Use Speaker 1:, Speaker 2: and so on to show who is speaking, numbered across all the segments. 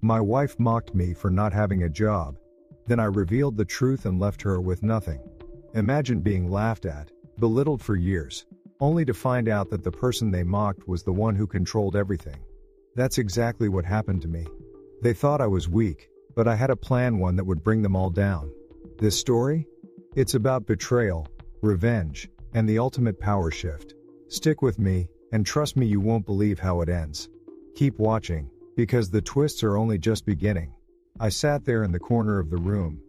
Speaker 1: My wife mocked me for not having a job. Then I revealed the truth and left her with nothing. Imagine being laughed at, belittled for years, only to find out that the person they mocked was the one who controlled everything. That's exactly what happened to me. They thought I was weak, but I had a plan, one that would bring them all down. This story? It's about betrayal, revenge, and the ultimate power shift. Stick with me, and trust me, you won't believe how it ends. Keep watching, because the twists are only just beginning. I sat there in the corner of the room,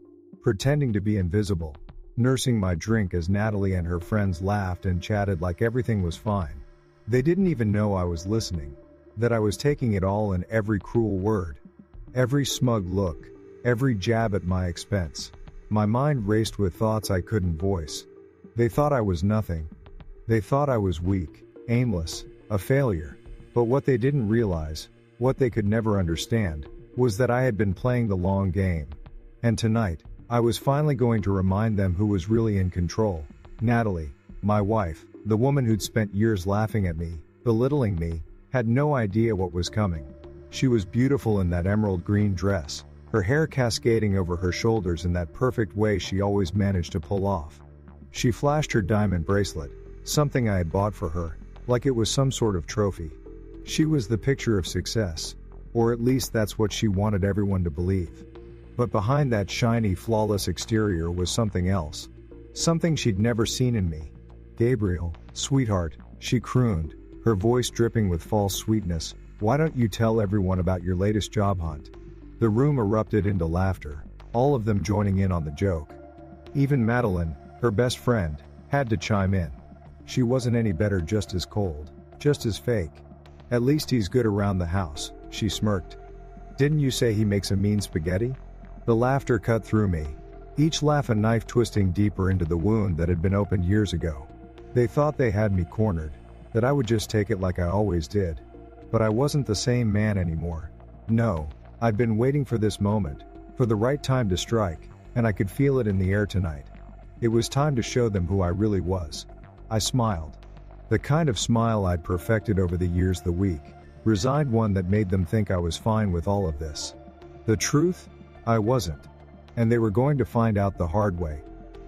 Speaker 1: pretending to be invisible, nursing my drink as Natalie and her friends laughed and chatted like everything was fine. They didn't even know I was listening, that I was taking it all in, every cruel word, every smug look, every jab at my expense. My mind raced with thoughts I couldn't voice. They thought I was nothing. They thought I was weak, aimless, a failure. But what they didn't realize, what they could never understand, was that I had been playing the long game. And tonight, I was finally going to remind them who was really in control. Natalie, my wife, the woman who'd spent years laughing at me, belittling me, had no idea what was coming. She was beautiful in that emerald green dress, her hair cascading over her shoulders in that perfect way she always managed to pull off. She flashed her diamond bracelet, something I had bought for her, like it was some sort of trophy. She was the picture of success, or at least that's what she wanted everyone to believe. But behind that shiny, flawless exterior was something else. Something she'd never seen in me. "Gabriel, sweetheart," she crooned, her voice dripping with false sweetness, "why don't you tell everyone about your latest job hunt?" The room erupted into laughter, all of them joining in on the joke. Even Madeline, her best friend, had to chime in. She wasn't any better, just as cold, just as fake. "At least he's good around the house," she smirked. "Didn't you say he makes a mean spaghetti?" The laughter cut through me, each laugh a knife twisting deeper into the wound that had been opened years ago. They thought they had me cornered, that I would just take it like I always did. But I wasn't the same man anymore. No, I'd been waiting for this moment, for the right time to strike, and I could feel it in the air tonight. It was time to show them who I really was. I smiled. The kind of smile I'd perfected over the years, the weak, resigned one that made them think I was fine with all of this. The truth? I wasn't. And they were going to find out the hard way.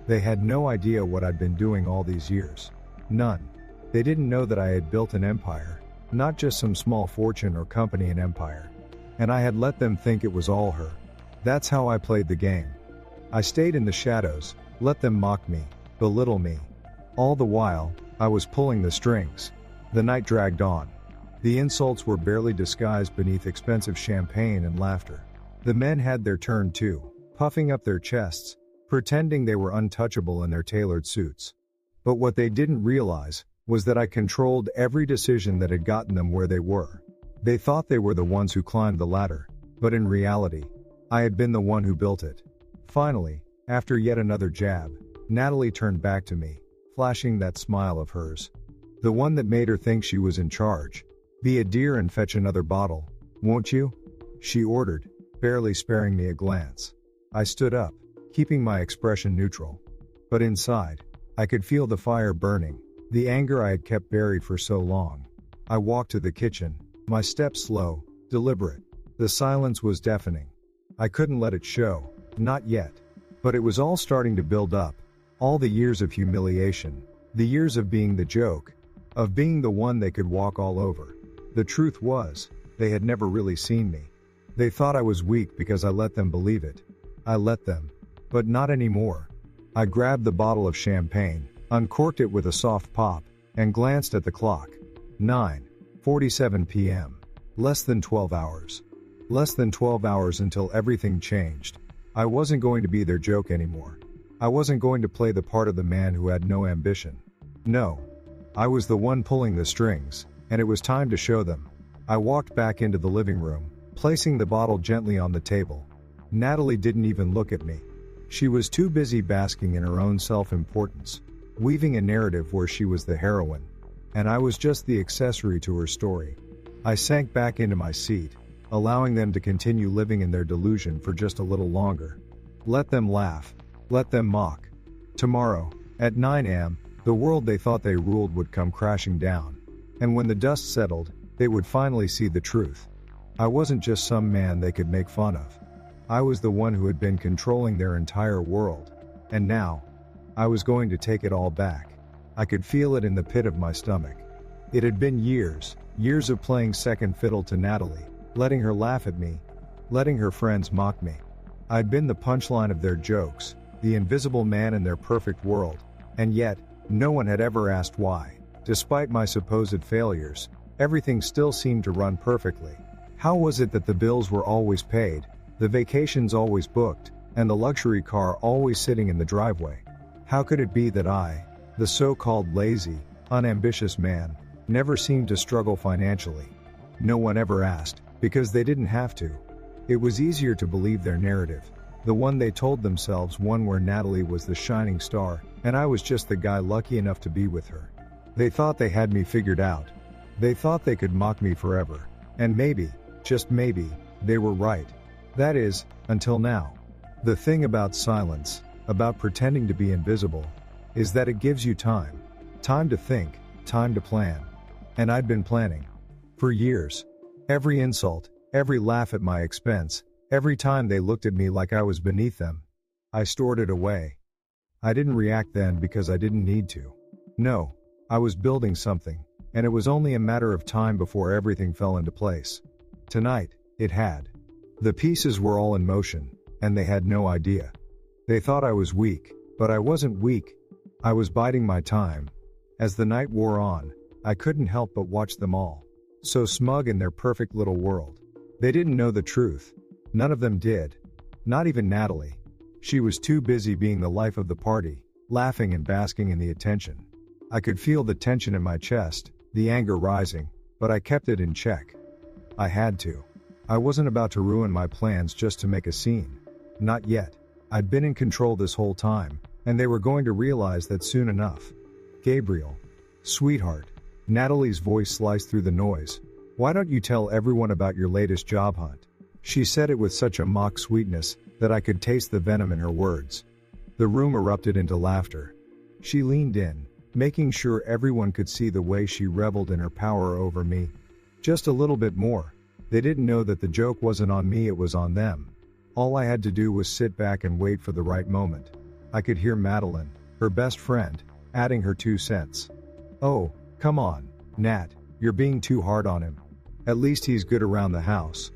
Speaker 1: They had no idea what I'd been doing all these years. None. They didn't know that I had built an empire, not just some small fortune or company, an empire. And I had let them think it was all her. That's how I played the game. I stayed in the shadows, let them mock me, belittle me. All the while, I was pulling the strings. The night dragged on. The insults were barely disguised beneath expensive champagne and laughter. The men had their turn too, puffing up their chests, pretending they were untouchable in their tailored suits. But what they didn't realize was that I controlled every decision that had gotten them where they were. They thought they were the ones who climbed the ladder, but in reality, I had been the one who built it. Finally, after yet another jab, Natalie turned back to me, flashing that smile of hers. The one that made her think she was in charge. "Be a dear and fetch another bottle, won't you?" she ordered, barely sparing me a glance. I stood up, keeping my expression neutral. But inside, I could feel the fire burning, the anger I had kept buried for so long. I walked to the kitchen, my steps slow, deliberate. The silence was deafening. I couldn't let it show, not yet. But it was all starting to build up. All the years of humiliation, the years of being the joke, of being the one they could walk all over. The truth was, they had never really seen me. They thought I was weak because I let them believe it. I let them. But not anymore. I grabbed the bottle of champagne, uncorked it with a soft pop, and glanced at the clock. 9:47 p.m. Less than 12 hours. Less than 12 hours until everything changed. I wasn't going to be their joke anymore. I wasn't going to play the part of the man who had no ambition. No. I was the one pulling the strings, and it was time to show them. I walked back into the living room, placing the bottle gently on the table. Natalie didn't even look at me. She was too busy basking in her own self-importance, weaving a narrative where she was the heroine, and I was just the accessory to her story. I sank back into my seat, allowing them to continue living in their delusion for just a little longer. Let them laugh. Let them mock. Tomorrow, at 9 a.m., the world they thought they ruled would come crashing down. And when the dust settled, they would finally see the truth. I wasn't just some man they could make fun of. I was the one who had been controlling their entire world. And now, I was going to take it all back. I could feel it in the pit of my stomach. It had been years of playing second fiddle to Natalie, letting her laugh at me, letting her friends mock me. I'd been the punchline of their jokes, the invisible man in their perfect world, and yet, no one had ever asked why. Despite my supposed failures, everything still seemed to run perfectly. How was it that the bills were always paid, the vacations always booked, and the luxury car always sitting in the driveway? How could it be that I, the so-called lazy, unambitious man, never seemed to struggle financially? No one ever asked, because they didn't have to. It was easier to believe their narrative, the one they told themselves, one where Natalie was the shining star, and I was just the guy lucky enough to be with her. They thought they had me figured out. They thought they could mock me forever. And maybe, just maybe, they were right. That is, until now. The thing about silence, about pretending to be invisible, is that it gives you time. Time to think, time to plan. And I'd been planning. For years. Every insult, every laugh at my expense, every time they looked at me like I was beneath them, I stored it away. I didn't react then because I didn't need to. No, I was building something, and it was only a matter of time before everything fell into place. Tonight, it had. The pieces were all in motion, and they had no idea. They thought I was weak, but I wasn't weak. I was biding my time. As the night wore on, I couldn't help but watch them all, so smug in their perfect little world. They didn't know the truth. None of them did. Not even Natalie. She was too busy being the life of the party, laughing and basking in the attention. I could feel the tension in my chest, the anger rising, but I kept it in check. I had to. I wasn't about to ruin my plans just to make a scene. Not yet. I'd been in control this whole time, and they were going to realize that soon enough. Gabriel. Sweetheart. Natalie's voice sliced through the noise. Why don't you tell everyone about your latest job hunt? She said it with such a mock sweetness that I could taste the venom in her words. The room erupted into laughter. She leaned in, making sure everyone could see the way she reveled in her power over me. Just a little bit more. They didn't know that the joke wasn't on me, it was on them. All I had to do was sit back and wait for the right moment. I could hear Madeline, her best friend, adding her 2 cents. Oh, come on, Nat, you're being too hard on him. At least he's good around the house.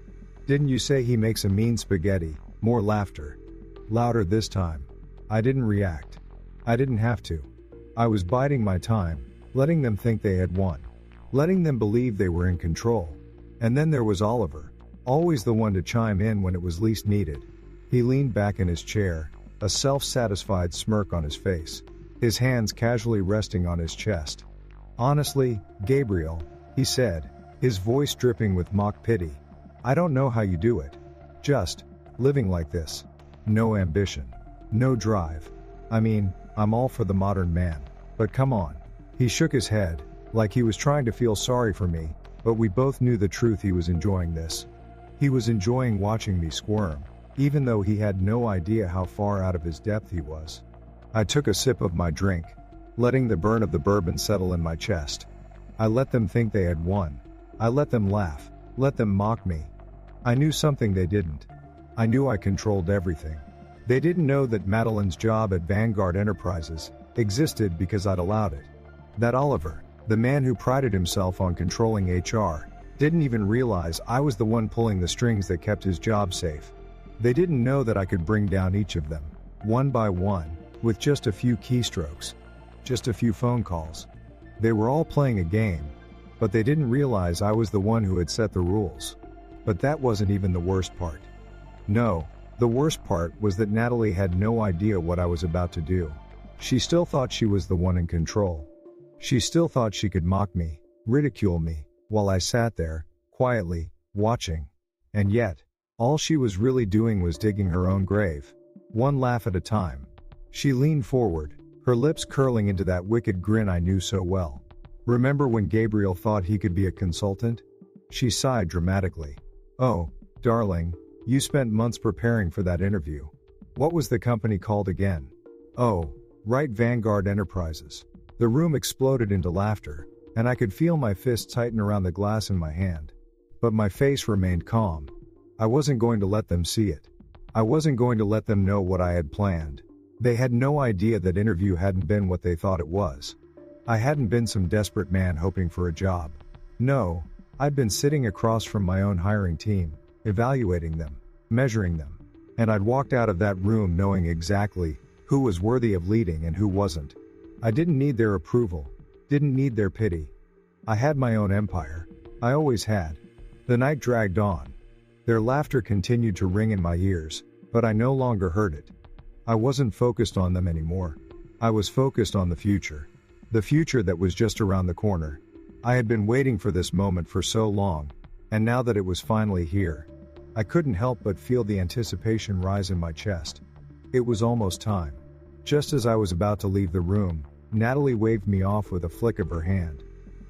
Speaker 1: Didn't you say he makes a mean spaghetti? More laughter. Louder this time. I didn't react. I didn't have to. I was biding my time, letting them think they had won. Letting them believe they were in control. And then there was Oliver, always the one to chime in when it was least needed. He leaned back in his chair, a self-satisfied smirk on his face, his hands casually resting on his chest. Honestly, Gabriel, he said, his voice dripping with mock pity, I don't know how you do it. Just living like this. No ambition. No drive. I mean, I'm all for the modern man, but come on. He shook his head, like he was trying to feel sorry for me, but we both knew the truth. He was enjoying this. He was enjoying watching me squirm, even though he had no idea how far out of his depth he was. I took a sip of my drink, letting the burn of the bourbon settle in my chest. I let them think they had won. I let them laugh, let them mock me. I knew something they didn't. I knew I controlled everything. They didn't know that Madeline's job at Vanguard Enterprises existed because I'd allowed it. That Oliver, the man who prided himself on controlling HR, didn't even realize I was the one pulling the strings that kept his job safe. They didn't know that I could bring down each of them, one by one, with just a few keystrokes, just a few phone calls. They were all playing a game, but they didn't realize I was the one who had set the rules. But that wasn't even the worst part. No, the worst part was that Natalie had no idea what I was about to do. She still thought she was the one in control. She still thought she could mock me, ridicule me, while I sat there, quietly, watching. And yet, all she was really doing was digging her own grave. One laugh at a time. She leaned forward, her lips curling into that wicked grin I knew so well. Remember when Gabriel thought he could be a consultant? She sighed dramatically. Oh, darling, you spent months preparing for that interview. What was the company called again? Oh, right, Vanguard Enterprises. The room exploded into laughter, and I could feel my fist tighten around the glass in my hand. But my face remained calm. I wasn't going to let them see it. I wasn't going to let them know what I had planned. They had no idea that interview hadn't been what they thought it was. I hadn't been some desperate man hoping for a job. No, I'd been sitting across from my own hiring team, evaluating them, measuring them. And I'd walked out of that room knowing exactly who was worthy of leading and who wasn't. I didn't need their approval, didn't need their pity. I had my own empire. I always had. The night dragged on. Their laughter continued to ring in my ears, but I no longer heard it. I wasn't focused on them anymore. I was focused on the future. The future that was just around the corner. I had been waiting for this moment for so long, and now that it was finally here, I couldn't help but feel the anticipation rise in my chest. It was almost time. Just as I was about to leave the room, Natalie waved me off with a flick of her hand.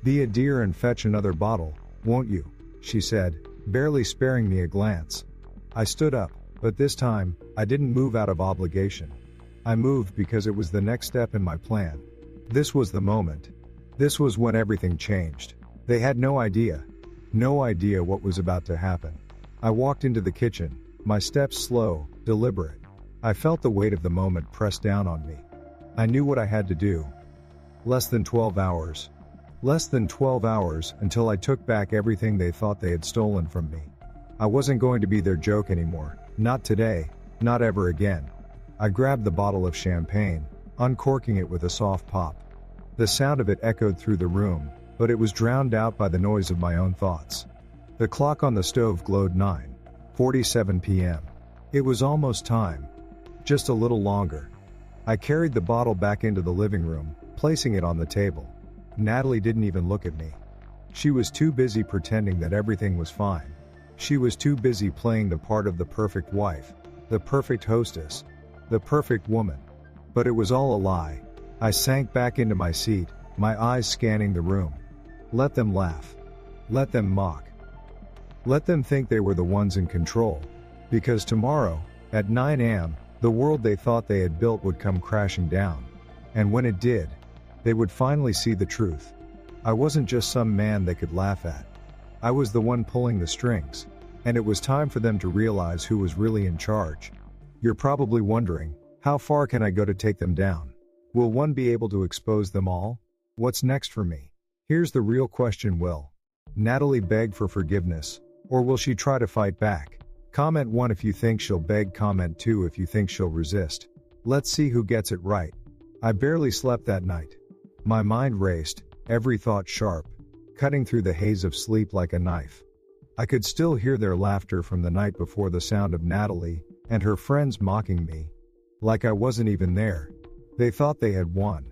Speaker 1: "Be a dear and fetch another bottle, won't you?" she said, barely sparing me a glance. I stood up, but this time, I didn't move out of obligation. I moved because it was the next step in my plan. This was the moment. This was when everything changed. They had no idea what was about to happen. I walked into the kitchen, my steps slow, deliberate. I felt the weight of the moment press down on me. I knew what I had to do. Less than 12 hours. Less than 12 hours until I took back everything they thought they had stolen from me. I wasn't going to be their joke anymore. Not today, not ever again. I grabbed the bottle of champagne, uncorking it with a soft pop. The sound of it echoed through the room, but it was drowned out by the noise of my own thoughts. The clock on the stove glowed 9:47 p.m. It was almost time. Just a little longer. I carried the bottle back into the living room, placing it on the table. Natalie didn't even look at me. She was too busy pretending that everything was fine. She was too busy playing the part of the perfect wife, the perfect hostess, the perfect woman. But it was all a lie. I sank back into my seat, my eyes scanning the room. Let them laugh. Let them mock. Let them think they were the ones in control. Because tomorrow, at 9 a.m., the world they thought they had built would come crashing down. And when it did, they would finally see the truth. I wasn't just some man they could laugh at. I was the one pulling the strings. And it was time for them to realize who was really in charge. You're probably wondering, how far can I go to take them down? Will one be able to expose them all? What's next for me? Here's the real question: will Natalie beg for forgiveness, or will she try to fight back? Comment 1 if you think she'll beg, comment 2 if you think she'll resist. Let's see who gets it right. I barely slept that night. My mind raced, every thought sharp, cutting through the haze of sleep like a knife. I could still hear their laughter from the night before, the sound of Natalie and her friends mocking me. Like I wasn't even there. They thought they had won.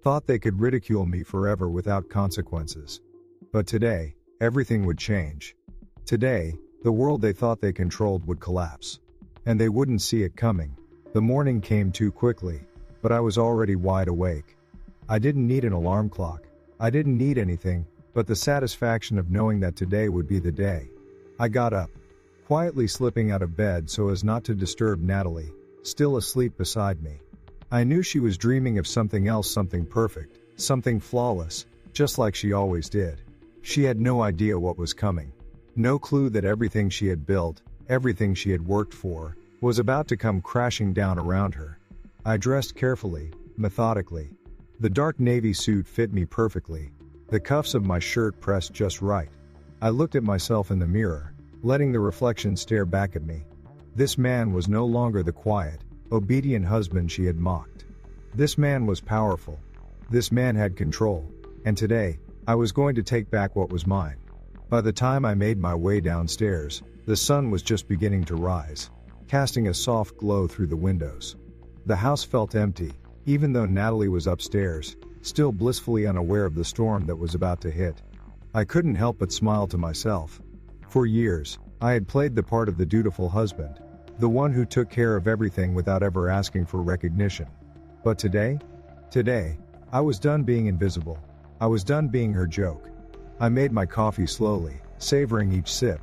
Speaker 1: Thought they could ridicule me forever without consequences. But today, everything would change. Today, the world they thought they controlled would collapse. And they wouldn't see it coming. The morning came too quickly, but I was already wide awake. I didn't need an alarm clock. I didn't need anything but the satisfaction of knowing that today would be the day. I got up, quietly slipping out of bed so as not to disturb Natalie, still asleep beside me. I knew she was dreaming of something else, something perfect, something flawless, just like she always did. She had no idea what was coming. No clue that everything she had built, everything she had worked for, was about to come crashing down around her. I dressed carefully, methodically. The dark navy suit fit me perfectly, the cuffs of my shirt pressed just right. I looked at myself in the mirror, letting the reflection stare back at me. This man was no longer the quiet, obedient husband she had mocked. This man was powerful. This man had control. And today, I was going to take back what was mine. By the time I made my way downstairs, the sun was just beginning to rise, casting a soft glow through the windows. The house felt empty, even though Natalie was upstairs, still blissfully unaware of the storm that was about to hit. I couldn't help but smile to myself. For years, I had played the part of the dutiful husband, the one who took care of everything without ever asking for recognition. But today, I was done being invisible. I was done being her joke. I made my coffee slowly, savoring each sip,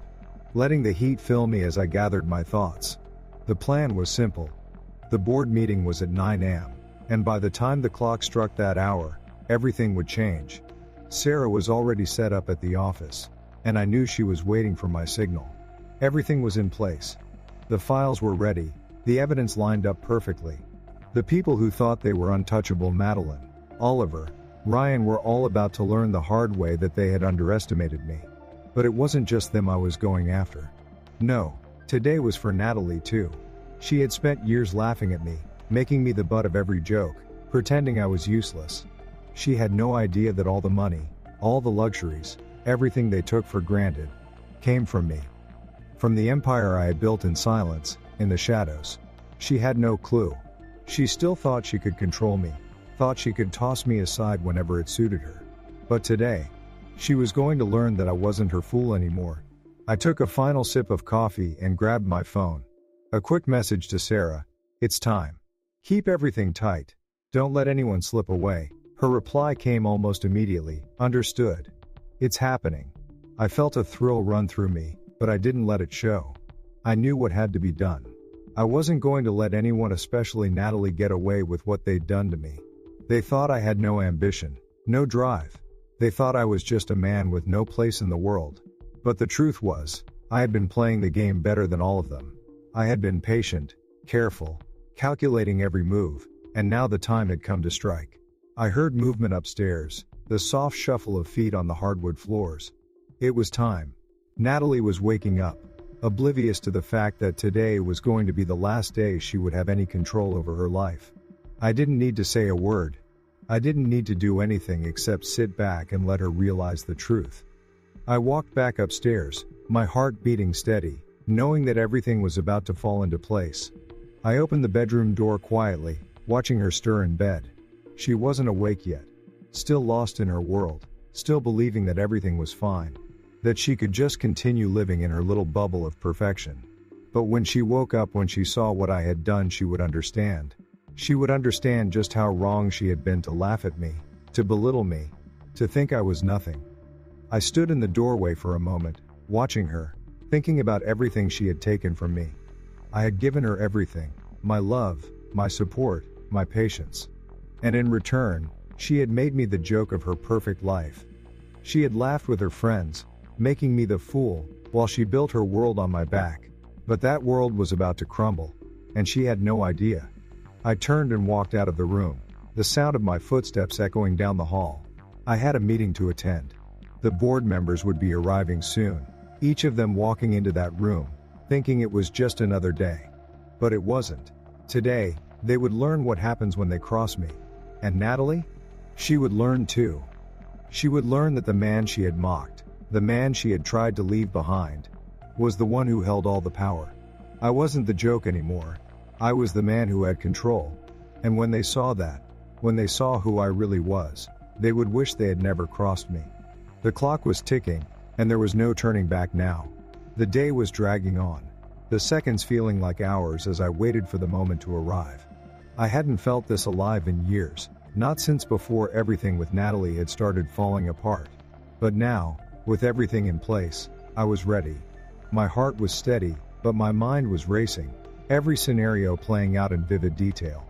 Speaker 1: letting the heat fill me as I gathered my thoughts. The plan was simple. The board meeting was at 9 a.m., and by the time the clock struck that hour, everything would change. Sarah was already set up at the office, and I knew she was waiting for my signal. Everything was in place. The files were ready, the evidence lined up perfectly. The people who thought they were untouchable, Madeline, Oliver, Ryan, were all about to learn the hard way that they had underestimated me. But it wasn't just them I was going after. No, today was for Natalie too. She had spent years laughing at me, making me the butt of every joke, pretending I was useless. She had no idea that all the money, all the luxuries, everything they took for granted, came from me. From the empire I had built in silence, in the shadows. She had no clue. She still thought she could control me, thought she could toss me aside whenever it suited her. But today, she was going to learn that I wasn't her fool anymore. I took a final sip of coffee and grabbed my phone. A quick message to Sarah: "It's time. Keep everything tight. Don't let anyone slip away." Her reply came almost immediately: "Understood. It's happening." I felt a thrill run through me, but I didn't let it show. I knew what had to be done. I wasn't going to let anyone, especially Natalie, get away with what they'd done to me. They thought I had no ambition, no drive. They thought I was just a man with no place in the world. But the truth was, I had been playing the game better than all of them. I had been patient, careful, calculating every move, and now the time had come to strike. I heard movement upstairs, the soft shuffle of feet on the hardwood floors. It was time. Natalie was waking up, oblivious to the fact that today was going to be the last day she would have any control over her life. I didn't need to say a word. I didn't need to do anything except sit back and let her realize the truth. I walked back upstairs, my heart beating steady, knowing that everything was about to fall into place. I opened the bedroom door quietly, watching her stir in bed. She wasn't awake yet, still lost in her world, still believing that everything was fine, that she could just continue living in her little bubble of perfection. But when she woke up, when she saw what I had done, she would understand. She would understand just how wrong she had been to laugh at me, to belittle me, to think I was nothing. I stood in the doorway for a moment, watching her, thinking about everything she had taken from me. I had given her everything: my love, my support, my patience. And in return, she had made me the joke of her perfect life. She had laughed with her friends, making me the fool, while she built her world on my back. But that world was about to crumble, and she had no idea. I turned and walked out of the room, the sound of my footsteps echoing down the hall. I had a meeting to attend. The board members would be arriving soon, each of them walking into that room, thinking it was just another day. But it wasn't. Today, they would learn what happens when they cross me. And Natalie? She would learn too. She would learn that the man she had mocked, the man she had tried to leave behind, was the one who held all the power. I wasn't the joke anymore. I was the man who had control. And when they saw that, when they saw who I really was, they would wish they had never crossed me. The clock was ticking, and there was no turning back now. The day was dragging on, the seconds feeling like hours as I waited for the moment to arrive. I hadn't felt this alive in years, not since before everything with Natalie had started falling apart. But now, with everything in place, I was ready. My heart was steady, but my mind was racing, every scenario playing out in vivid detail.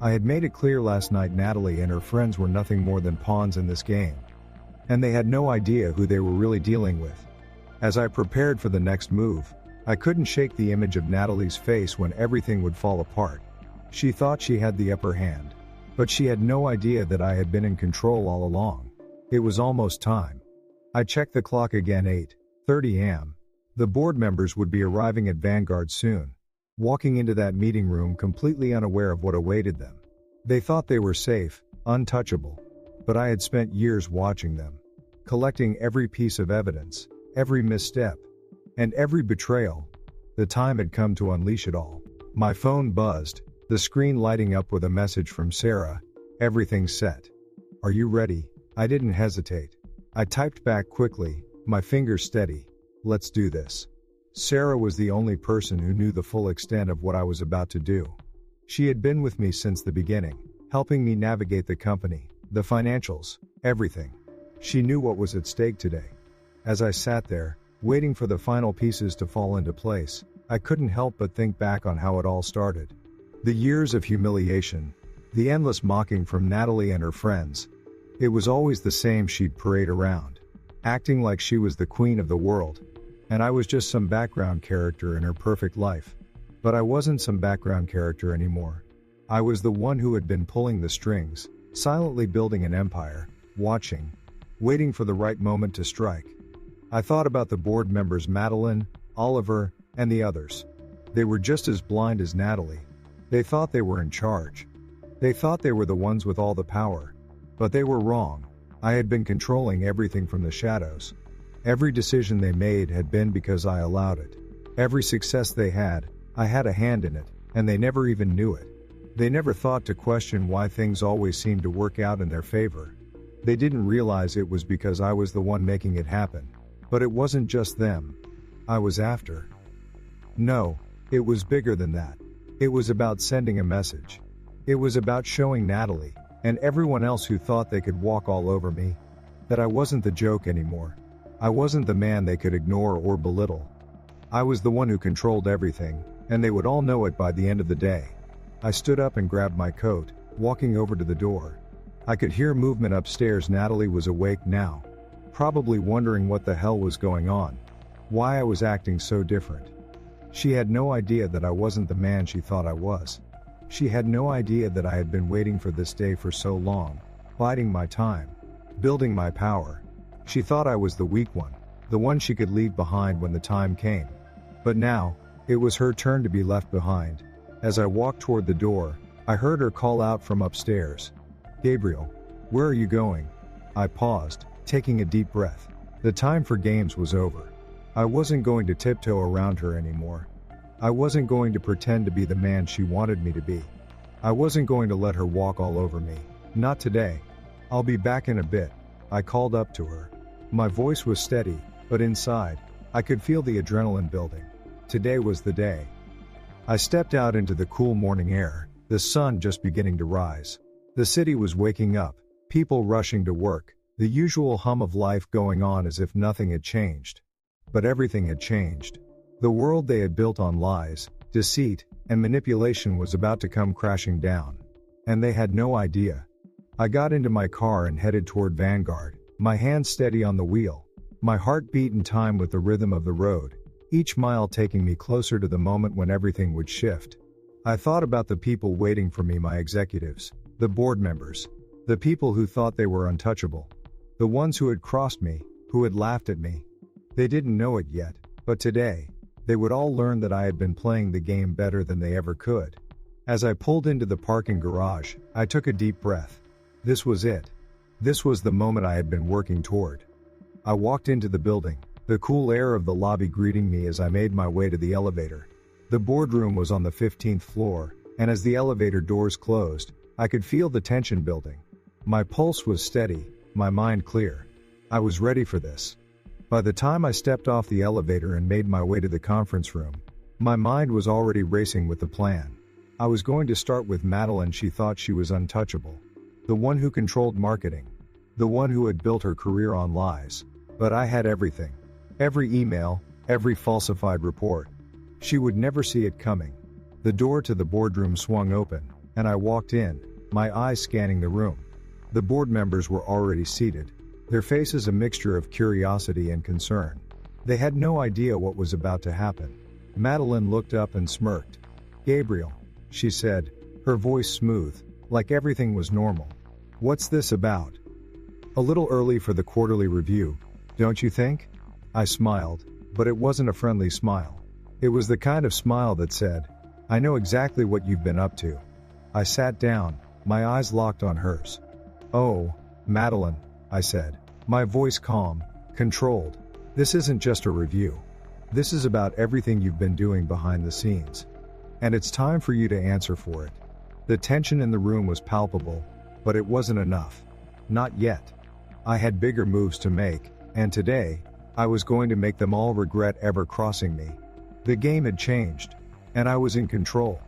Speaker 1: I had made it clear last night Natalie and her friends were nothing more than pawns in this game. And they had no idea who they were really dealing with. As I prepared for the next move, I couldn't shake the image of Natalie's face when everything would fall apart. She thought she had the upper hand, but she had no idea that I had been in control all along. It was almost time. I checked the clock again. 8:30 a.m. The board members would be arriving at Vanguard soon. Walking into that meeting room completely unaware of what awaited them. They thought they were safe, untouchable. But I had spent years watching them, collecting every piece of evidence, every misstep, and every betrayal. The time had come to unleash it all. My phone buzzed, the screen lighting up with a message from Sarah. "Everything's set. Are you ready?" I didn't hesitate. I typed back quickly, my fingers steady. "Let's do this." Sarah was the only person who knew the full extent of what I was about to do. She had been with me since the beginning, helping me navigate the company, the financials, everything. She knew what was at stake today. As I sat there, waiting for the final pieces to fall into place, I couldn't help but think back on how it all started. The years of humiliation, the endless mocking from Natalie and her friends. It was always the same. She'd parade around, acting like she was the queen of the world, and I was just some background character in her perfect life. But I wasn't some background character anymore. I was the one who had been pulling the strings, silently building an empire, watching, waiting for the right moment to strike. I thought about the board members Madeline, Oliver, and the others. They were just as blind as Natalie. They thought they were in charge. They thought they were the ones with all the power. But they were wrong. I had been controlling everything from the shadows. Every decision they made had been because I allowed it. Every success they had, I had a hand in it, and they never even knew it. They never thought to question why things always seemed to work out in their favor. They didn't realize it was because I was the one making it happen. But it wasn't just them I was after. No, it was bigger than that. It was about sending a message. It was about showing Natalie, and everyone else who thought they could walk all over me, that I wasn't the joke anymore. I wasn't the man they could ignore or belittle. I was the one who controlled everything, and they would all know it by the end of the day. I stood up and grabbed my coat, walking over to the door. I could hear movement upstairs. Natalie was awake now, probably wondering what the hell was going on, why I was acting so different. She had no idea that I wasn't the man she thought I was. She had no idea that I had been waiting for this day for so long, biding my time, building my power. She thought I was the weak one, the one she could leave behind when the time came. But now, it was her turn to be left behind. As I walked toward the door, I heard her call out from upstairs. "Gabriel, where are you going?" I paused, taking a deep breath. The time for games was over. I wasn't going to tiptoe around her anymore. I wasn't going to pretend to be the man she wanted me to be. I wasn't going to let her walk all over me. Not today. "I'll be back in a bit," I called up to her. My voice was steady, but inside, I could feel the adrenaline building. Today was the day. I stepped out into the cool morning air, the sun just beginning to rise. The city was waking up, people rushing to work, the usual hum of life going on as if nothing had changed. But everything had changed. The world they had built on lies, deceit, and manipulation was about to come crashing down. And they had no idea. I got into my car and headed toward Vanguard, my hand steady on the wheel, my heart beat in time with the rhythm of the road, each mile taking me closer to the moment when everything would shift. I thought about the people waiting for me, my executives, the board members, the people who thought they were untouchable, the ones who had crossed me, who had laughed at me. They didn't know it yet, but today, they would all learn that I had been playing the game better than they ever could. As I pulled into the parking garage, I took a deep breath. This was it. This was the moment I had been working toward. I walked into the building, the cool air of the lobby greeting me as I made my way to the elevator. The boardroom was on the 15th floor, and as the elevator doors closed, I could feel the tension building. My pulse was steady, my mind clear. I was ready for this. By the time I stepped off the elevator and made my way to the conference room, my mind was already racing with the plan. I was going to start with Madeline. She thought she was untouchable. The one who controlled marketing. The one who had built her career on lies. But I had everything. Every email, every falsified report. She would never see it coming. The door to the boardroom swung open, and I walked in, my eyes scanning the room. The board members were already seated, their faces a mixture of curiosity and concern. They had no idea what was about to happen. Madeline looked up and smirked. "Gabriel," she said, her voice smooth, like everything was normal. "What's this about? A little early for the quarterly review, don't you think?" I smiled, but it wasn't a friendly smile. It was the kind of smile that said, "I know exactly what you've been up to." I sat down, my eyes locked on hers. "Oh, Madeline," I said, my voice calm, controlled. "This isn't just a review. This is about everything you've been doing behind the scenes. And it's time for you to answer for it." The tension in the room was palpable, but it wasn't enough. Not yet. I had bigger moves to make, and today, I was going to make them all regret ever crossing me. The game had changed, and I was in control.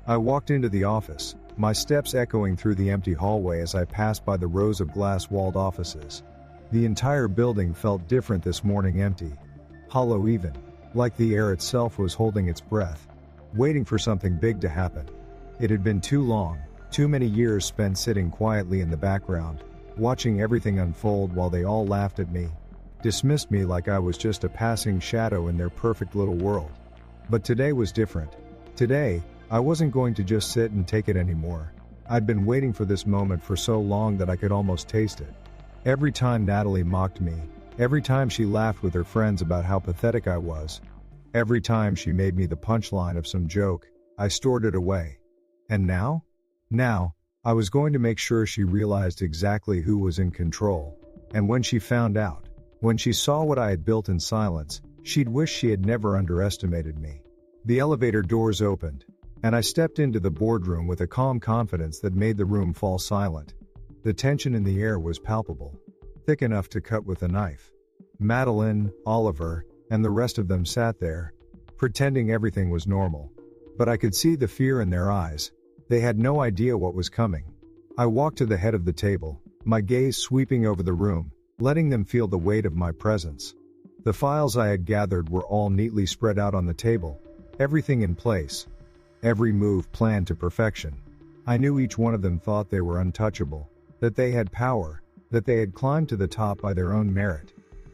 Speaker 1: I walked into the office, my steps echoing through the empty hallway as I passed by the rows of glass-walled offices. The entire building felt different this morning, empty, hollow even, like the air itself was holding its breath, waiting for something big to happen. It had been too long, too many years spent sitting quietly in the background, watching everything unfold while they all laughed at me, dismissed me like I was just a passing shadow in their perfect little world. But today was different. Today, I wasn't going to just sit and take it anymore. I'd been waiting for this moment for so long that I could almost taste it. Every time Natalie mocked me, every time she laughed with her friends about how pathetic I was, every time she made me the punchline of some joke, I stored it away. And now? Now, I was going to make sure she realized exactly who was in control. And when she found out, when she saw what I had built in silence, she'd wish she had never underestimated me. The elevator doors opened, and I stepped into the boardroom with a calm confidence that made the room fall silent. The tension in the air was palpable, thick enough to cut with a knife. Madeline, Oliver, and the rest of them sat there, pretending everything was normal. But I could see the fear in their eyes. They had no idea what was coming. I walked to the head of the table, my gaze sweeping over the room, letting them feel the weight of my presence. The files I had gathered were all neatly spread out on the table, everything in place. Every move planned to perfection. I knew each one of them thought they were untouchable, that they had power, that they had climbed to the top by their own merit.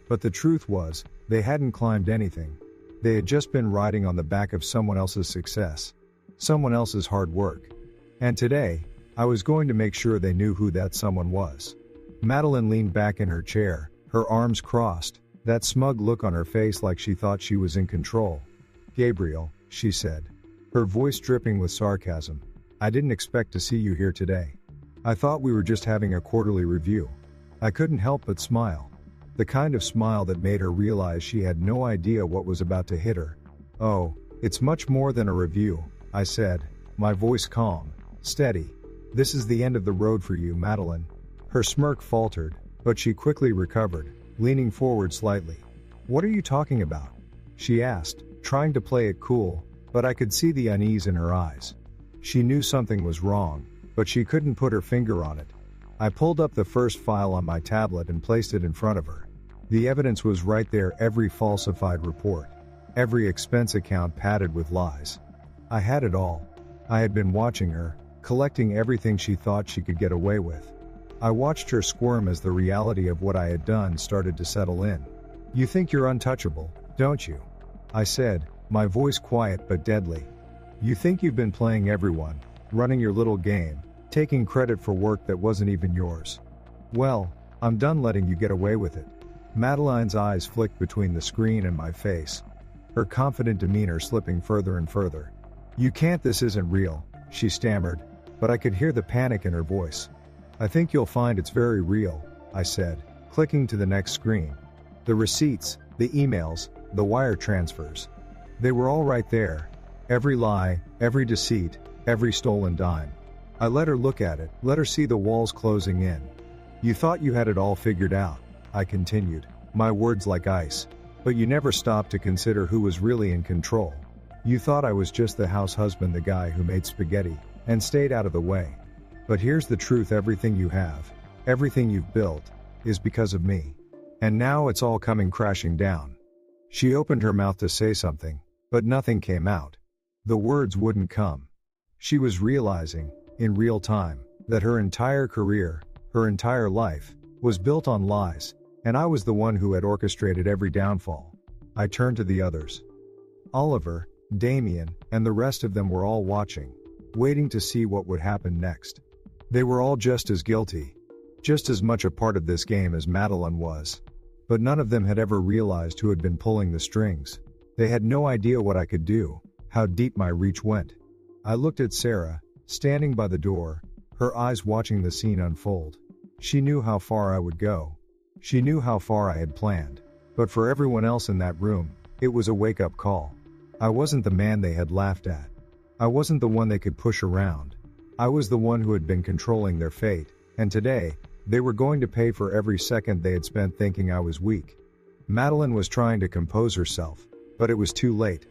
Speaker 1: But the truth was, they hadn't climbed anything. They had just been riding on the back of someone else's success, someone else's hard work. And today, I was going to make sure they knew who that someone was. Madeline leaned back in her chair, her arms crossed, that smug look on her face like she thought she was in control. "Gabriel," she said, her voice dripping with sarcasm, "I didn't expect to see you here today. I thought we were just having a quarterly review." I couldn't help but smile. The kind of smile that made her realize she had no idea what was about to hit her. "Oh, it's much more than a review," I said, my voice calm, steady. "This is the end of the road for you, Madeline." Her smirk faltered, but she quickly recovered, leaning forward slightly. "What are you talking about?" she asked, trying to play it cool, but I could see the unease in her eyes. She knew something was wrong, but she couldn't put her finger on it. I pulled up the first file on my tablet and placed it in front of her. The evidence was right there, every falsified report, every expense account padded with lies. I had it all. I had been watching her, collecting everything she thought she could get away with. I watched her squirm as the reality of what I had done started to settle in. "You think you're untouchable, don't you?" I said, my voice quiet but deadly. "You think you've been playing everyone, running your little game, taking credit for work that wasn't even yours. Well, I'm done letting you get away with it." Madeline's eyes flicked between the screen and my face, her confident demeanor slipping further and further. "You can't, this isn't real," she stammered, but I could hear the panic in her voice. "I think you'll find it's very real," I said, clicking to the next screen. The receipts, the emails, the wire transfers. They were all right there. Every lie, every deceit, every stolen dime. I let her look at it, let her see the walls closing in. "You thought you had it all figured out," I continued, my words like ice. "But you never stopped to consider who was really in control. You thought I was just the house husband, the guy who made spaghetti and stayed out of the way. But here's the truth, everything you have, everything you've built, is because of me. And now it's all coming crashing down." She opened her mouth to say something, but nothing came out. The words wouldn't come. She was realizing, in real time, that her entire career, her entire life, was built on lies, and I was the one who had orchestrated every downfall. I turned to the others. Oliver, Damien, and the rest of them were all watching, waiting to see what would happen next. They were all just as guilty, just as much a part of this game as Madeline was. But none of them had ever realized who had been pulling the strings. They had no idea what I could do, how deep my reach went. I looked at Sarah, standing by the door, her eyes watching the scene unfold. She knew how far I would go. She knew how far I had planned. But for everyone else in that room, it was a wake-up call. I wasn't the man they had laughed at. I wasn't the one they could push around. I was the one who had been controlling their fate, and today, they were going to pay for every second they had spent thinking I was weak. Madeline was trying to compose herself, but it was too late.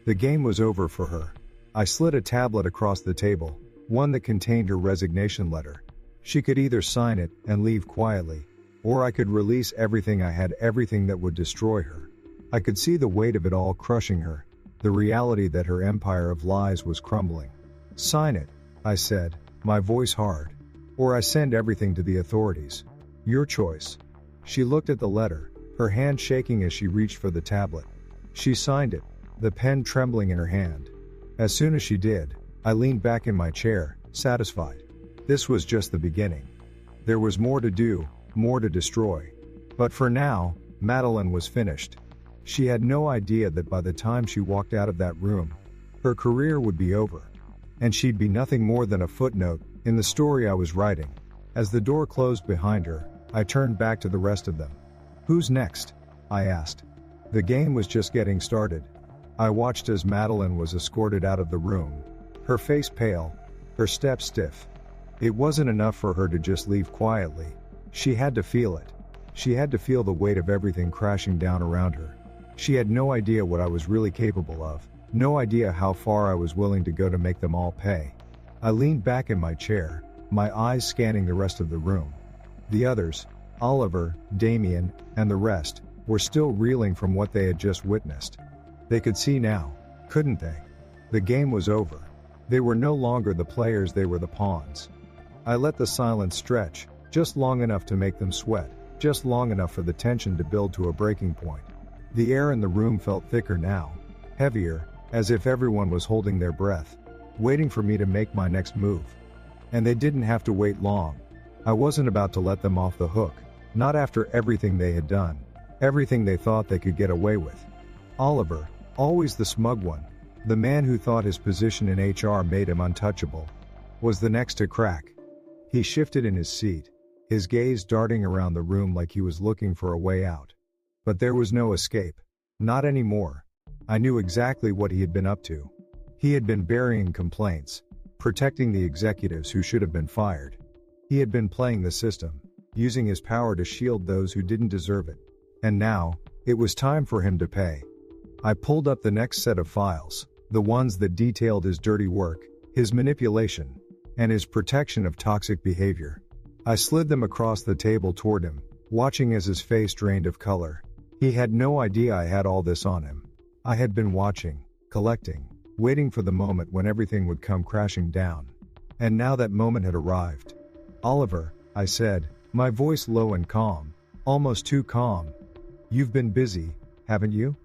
Speaker 1: The game was over for her. I slid a tablet across the table, one that contained her resignation letter. She could either sign it and leave quietly, or I could release everything I had, everything that would destroy her. I could see the weight of it all crushing her, the reality that her empire of lies was crumbling. "Sign it," I said, my voice hard. "Or I send everything to the authorities. Your choice." She looked at the letter, her hand shaking as she reached for the tablet. She signed it, the pen trembling in her hand. As soon as she did, I leaned back in my chair, satisfied. This was just the beginning. There was more to do, more to destroy. But for now, Madeline was finished. She had no idea that by the time she walked out of that room, her career would be over. And she'd be nothing more than a footnote in the story I was writing. As the door closed behind her, I turned back to the rest of them. "Who's next?" I asked. The game was just getting started. I watched as Madeline was escorted out of the room, her face pale, her step stiff. It wasn't enough for her to just leave quietly. She had to feel it. She had to feel the weight of everything crashing down around her. She had no idea what I was really capable of, no idea how far I was willing to go to make them all pay. I leaned back in my chair, my eyes scanning the rest of the room. The others, Oliver, Damien, and the rest, were still reeling from what they had just witnessed. They could see now, couldn't they? The game was over. They were no longer the players, they were the pawns. I let the silence stretch, just long enough to make them sweat, just long enough for the tension to build to a breaking point. The air in the room felt thicker now, heavier, as if everyone was holding their breath, waiting for me to make my next move. And they didn't have to wait long. I wasn't about to let them off the hook, not after everything they had done, everything they thought they could get away with. Oliver, always the smug one, the man who thought his position in HR made him untouchable, was the next to crack. He shifted in his seat, his gaze darting around the room like he was looking for a way out. But there was no escape. Not anymore. I knew exactly what he had been up to. He had been burying complaints, protecting the executives who should have been fired. He had been playing the system, using his power to shield those who didn't deserve it. And now, it was time for him to pay. I pulled up the next set of files, the ones that detailed his dirty work, his manipulation, and his protection of toxic behavior. I slid them across the table toward him, watching as his face drained of color. He had no idea I had all this on him. I had been watching, collecting, waiting for the moment when everything would come crashing down. And now that moment had arrived. "Oliver," I said, my voice low and calm, almost too calm. "You've been busy, haven't you?"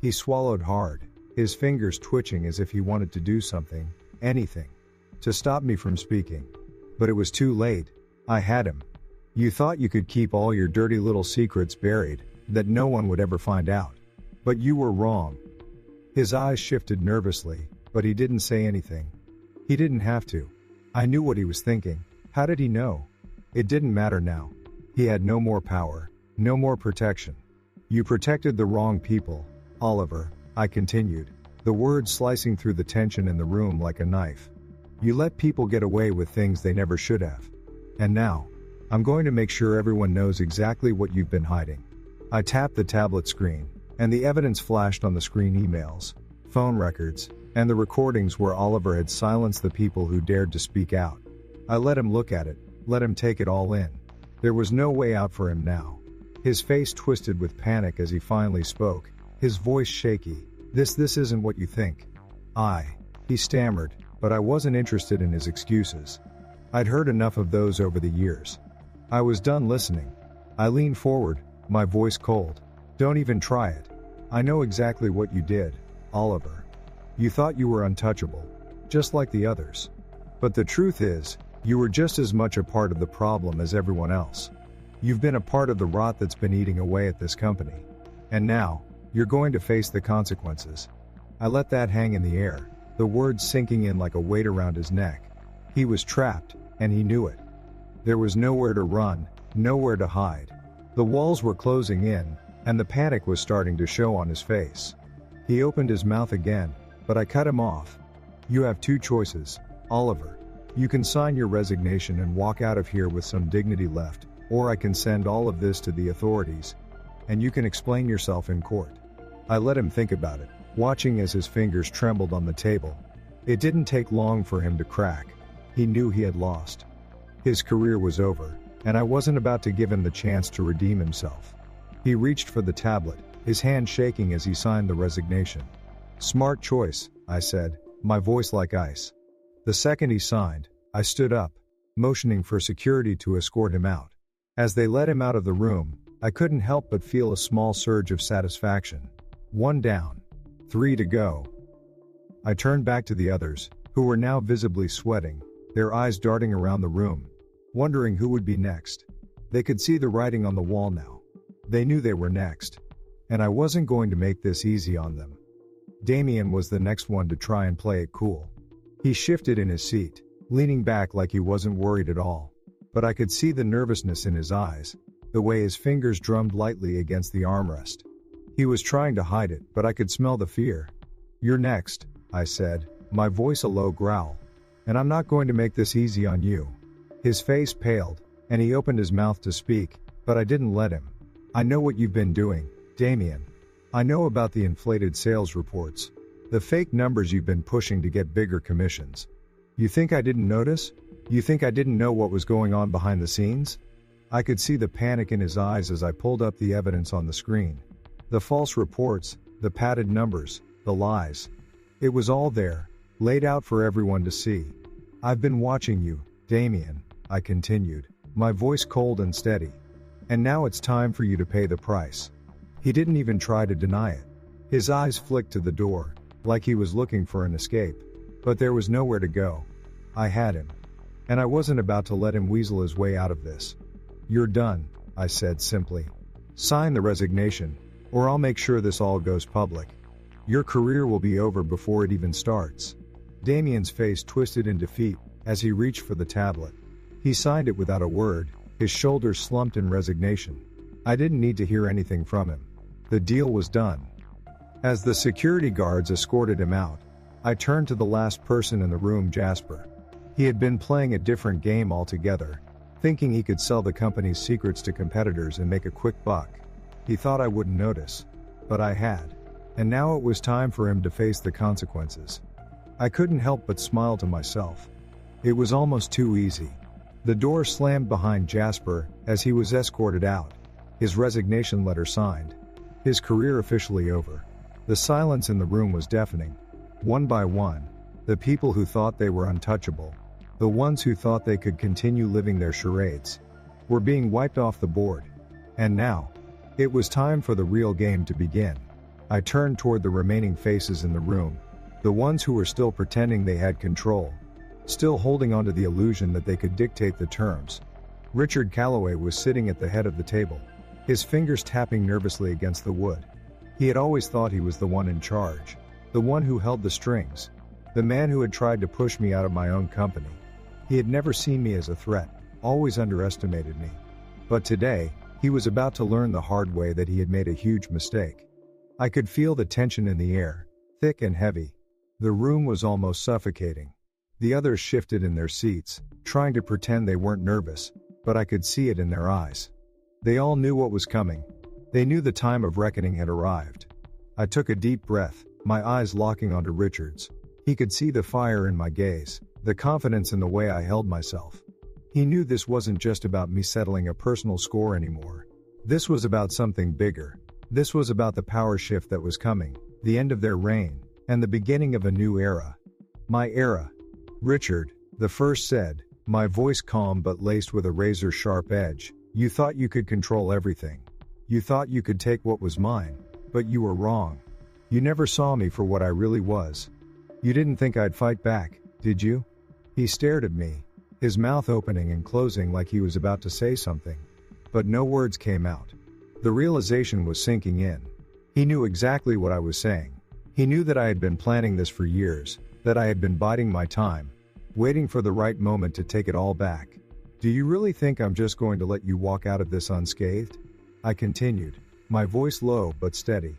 Speaker 1: He swallowed hard, his fingers twitching as if he wanted to do something, anything, to stop me from speaking. But it was too late. I had him. "You thought you could keep all your dirty little secrets buried, that no one would ever find out. But you were wrong." His eyes shifted nervously, but he didn't say anything. He didn't have to. I knew what he was thinking. How did he know? It didn't matter now. He had no more power, no more protection. "You protected the wrong people, Oliver," I continued, the words slicing through the tension in the room like a knife. "You let people get away with things they never should have. And now, I'm going to make sure everyone knows exactly what you've been hiding." I tapped the tablet screen, and the evidence flashed on the screen: emails, phone records, and the recordings where Oliver had silenced the people who dared to speak out. I let him look at it, let him take it all in. There was no way out for him now. His face twisted with panic as he finally spoke, his voice shaky. This isn't what you think." He stammered, but I wasn't interested in his excuses. I'd heard enough of those over the years. I was done listening. I leaned forward, my voice cold. "Don't even try it. I know exactly what you did, Oliver. You thought you were untouchable, just like the others. But the truth is, you were just as much a part of the problem as everyone else. You've been a part of the rot that's been eating away at this company. And now, you're going to face the consequences." I let that hang in the air, the words sinking in like a weight around his neck. He was trapped, and he knew it. There was nowhere to run, nowhere to hide. The walls were closing in, and the panic was starting to show on his face. He opened his mouth again, but I cut him off. "You have two choices, Oliver. You can sign your resignation and walk out of here with some dignity left, or I can send all of this to the authorities, and you can explain yourself in court." I let him think about it, watching as his fingers trembled on the table. It didn't take long for him to crack. He knew he had lost. His career was over, and I wasn't about to give him the chance to redeem himself. He reached for the tablet, his hand shaking as he signed the resignation. "Smart choice," I said, my voice like ice. The second he signed, I stood up, motioning for security to escort him out. As they led him out of the room, I couldn't help but feel a small surge of satisfaction. 1 down. 3 to go. I turned back to the others, who were now visibly sweating, their eyes darting around the room, wondering who would be next. They could see the writing on the wall now. They knew they were next. And I wasn't going to make this easy on them. Damien was the next one to try and play it cool. He shifted in his seat, leaning back like he wasn't worried at all. But I could see the nervousness in his eyes, the way his fingers drummed lightly against the armrest. He was trying to hide it, but I could smell the fear. "You're next," I said, my voice a low growl. "And I'm not going to make this easy on you." His face paled, and he opened his mouth to speak, but I didn't let him. "I know what you've been doing, Damien. I know about the inflated sales reports. The fake numbers you've been pushing to get bigger commissions. You think I didn't notice? You think I didn't know what was going on behind the scenes?" I could see the panic in his eyes as I pulled up the evidence on the screen. The false reports, the padded numbers, the lies. It was all there, laid out for everyone to see. "I've been watching you, Damien," I continued, my voice cold and steady. "And now it's time for you to pay the price." He didn't even try to deny it. His eyes flicked to the door, like he was looking for an escape. But there was nowhere to go. I had him. And I wasn't about to let him weasel his way out of this. "You're done," I said simply. "Sign the resignation, or I'll make sure this all goes public. Your career will be over before it even starts." Damien's face twisted in defeat as he reached for the tablet. He signed it without a word, his shoulders slumped in resignation. I didn't need to hear anything from him. The deal was done. As the security guards escorted him out, I turned to the last person in the room, Jasper. He had been playing a different game altogether, thinking he could sell the company's secrets to competitors and make a quick buck. He thought I wouldn't notice. But I had. And now it was time for him to face the consequences. I couldn't help but smile to myself. It was almost too easy. The door slammed behind Jasper as he was escorted out, his resignation letter signed. His career officially over. The silence in the room was deafening. One by one, the people who thought they were untouchable, the ones who thought they could continue living their charades, were being wiped off the board. And now, it was time for the real game to begin. I turned toward the remaining faces in the room, the ones who were still pretending they had control, still holding onto the illusion that they could dictate the terms. Richard Calloway was sitting at the head of the table, his fingers tapping nervously against the wood. He had always thought he was the one in charge, the one who held the strings, the man who had tried to push me out of my own company. He had never seen me as a threat, always underestimated me. But today, he was about to learn the hard way that he had made a huge mistake. I could feel the tension in the air, thick and heavy. The room was almost suffocating. The others shifted in their seats, trying to pretend they weren't nervous, but I could see it in their eyes. They all knew what was coming. They knew the time of reckoning had arrived. I took a deep breath, my eyes locking onto Richard's. He could see the fire in my gaze, the confidence in the way I held myself. He knew this wasn't just about me settling a personal score anymore. This was about something bigger. This was about the power shift that was coming, the end of their reign, and the beginning of a new era. "My era." "Richard," the first said, my voice calm but laced with a razor-sharp edge, "you thought you could control everything. You thought you could take what was mine, but you were wrong. You never saw me for what I really was. You didn't think I'd fight back, did you?" He stared at me, his mouth opening and closing like he was about to say something. But no words came out. The realization was sinking in. He knew exactly what I was saying. He knew that I had been planning this for years, that I had been biding my time, waiting for the right moment to take it all back. "Do you really think I'm just going to let you walk out of this unscathed?" I continued, my voice low but steady.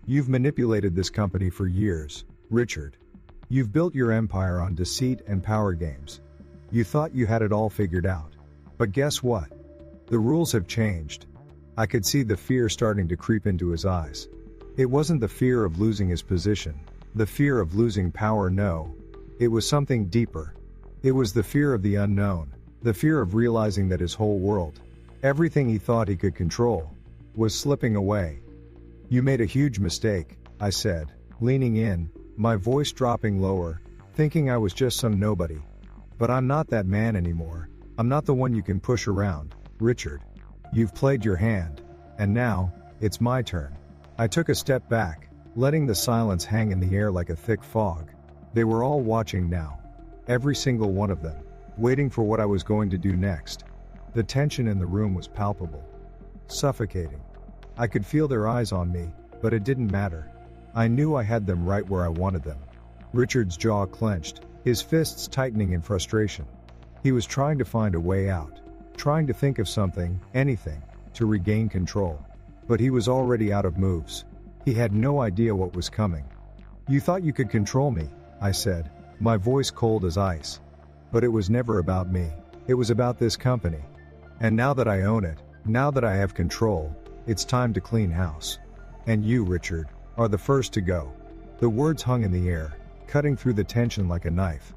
Speaker 1: "You've manipulated this company for years, Richard. You've built your empire on deceit and power games. You thought you had it all figured out. But guess what? The rules have changed." I could see the fear starting to creep into his eyes. It wasn't the fear of losing his position, the fear of losing power, no. It was something deeper. It was the fear of the unknown, the fear of realizing that his whole world, everything he thought he could control, was slipping away. "You made a huge mistake," I said, leaning in, my voice dropping lower, thinking I was just some nobody. "But I'm not that man anymore. I'm not the one you can push around, Richard. You've played your hand, And now, it's my turn. I took a step back, letting the silence hang in the air like a thick fog. They were all watching now. Every single one of them, waiting for what I was going to do next. The tension in the room was palpable. Suffocating. I could feel their eyes on me, but it didn't matter. I knew I had them right where I wanted them. Richard's jaw clenched, his fists tightening in frustration. He was trying to find a way out, trying to think of something, anything, to regain control. But he was already out of moves. He had no idea what was coming. "You thought you could control me," I said, my voice cold as ice. But it was never about me. It was about this company. And now that I own it, now that I have control, it's time to clean house. And you, Richard, are the first to go. The words hung in the air, cutting through the tension like a knife.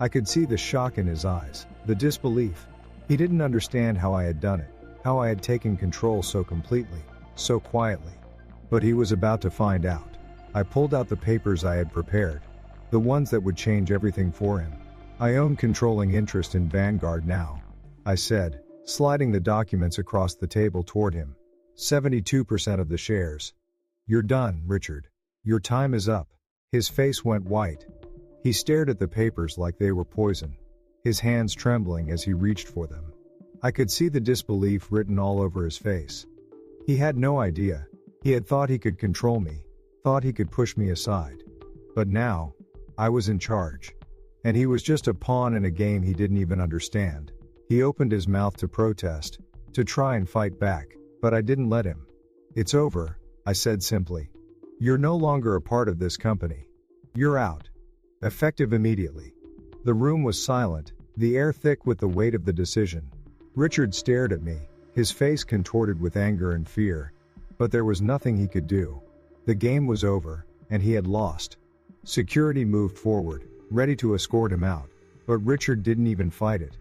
Speaker 1: I could see the shock in his eyes, the disbelief. He didn't understand how I had done it, how I had taken control so completely, so quietly. But he was about to find out. I pulled out the papers I had prepared, the ones that would change everything for him. "I own controlling interest in Vanguard now," I said, sliding the documents across the table toward him. 72% of the shares. "You're done, Richard. Your time is up." His face went white. He stared at the papers like they were poison, his hands trembling as he reached for them. I could see the disbelief written all over his face. He had no idea. He had thought he could control me, thought he could push me aside. But now, I was in charge. And he was just a pawn in a game he didn't even understand. He opened his mouth to protest, to try and fight back, but I didn't let him. "It's over," I said simply. "You're no longer a part of this company. You're out." Effective immediately. The room was silent, the air thick with the weight of the decision. Richard stared at me, his face contorted with anger and fear. But there was nothing he could do. The game was over, and he had lost. Security moved forward, ready to escort him out, but Richard didn't even fight it.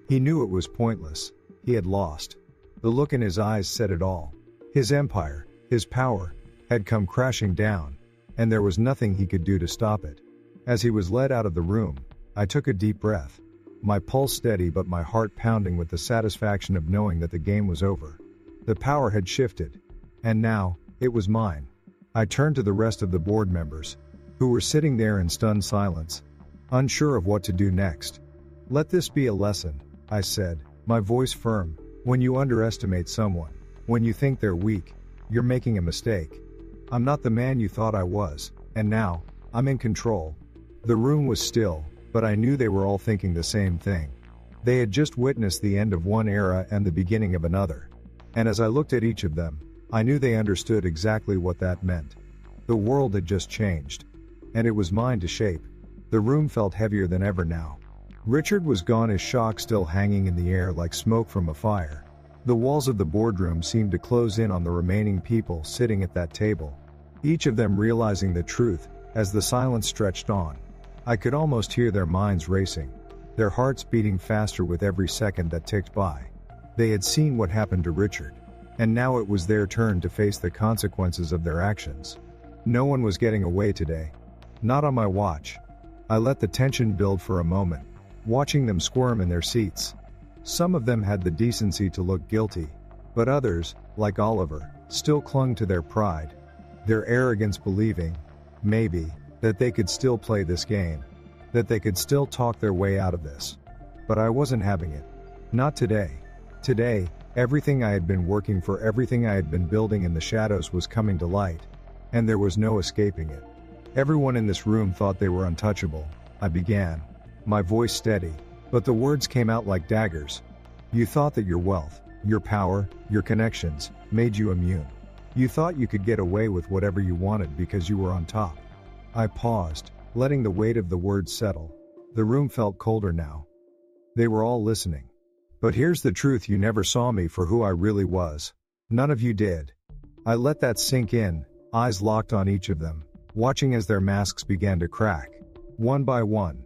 Speaker 1: He knew it was pointless. He had lost. The look in his eyes said it all. His empire, his power, had come crashing down, and there was nothing he could do to stop it. As he was led out of the room, I took a deep breath, my pulse steady but my heart pounding with the satisfaction of knowing that the game was over. The power had shifted, and now, it was mine. I turned to the rest of the board members, who were sitting there in stunned silence, unsure of what to do next. "Let this be a lesson," I said, my voice firm. "When you underestimate someone, when you think they're weak, you're making a mistake. I'm not the man you thought I was, and now, I'm in control." The room was still, but I knew they were all thinking the same thing. They had just witnessed the end of one era and the beginning of another. And as I looked at each of them, I knew they understood exactly what that meant. The world had just changed. And it was mine to shape. The room felt heavier than ever now. Richard was gone, his shock still hanging in the air like smoke from a fire. The walls of the boardroom seemed to close in on the remaining people sitting at that table, each of them realizing the truth as the silence stretched on. I could almost hear their minds racing, their hearts beating faster with every second that ticked by. They had seen what happened to Richard, and now it was their turn to face the consequences of their actions. No one was getting away today. Not on my watch. I let the tension build for a moment, watching them squirm in their seats. Some of them had the decency to look guilty, but others, like Oliver, still clung to their pride, their arrogance, believing, maybe, that they could still play this game, that they could still talk their way out of this. But I wasn't having it. Not today. Today, everything I had been working for, everything I had been building in the shadows was coming to light, and there was no escaping it. "Everyone in this room thought they were untouchable," I began, my voice steady, but the words came out like daggers. "You thought that your wealth, your power, your connections, made you immune. You thought you could get away with whatever you wanted because you were on top." I paused, letting the weight of the words settle. The room felt colder now. They were all listening. "But here's the truth, you never saw me for who I really was. None of you did." I let that sink in, eyes locked on each of them, watching as their masks began to crack, one by one.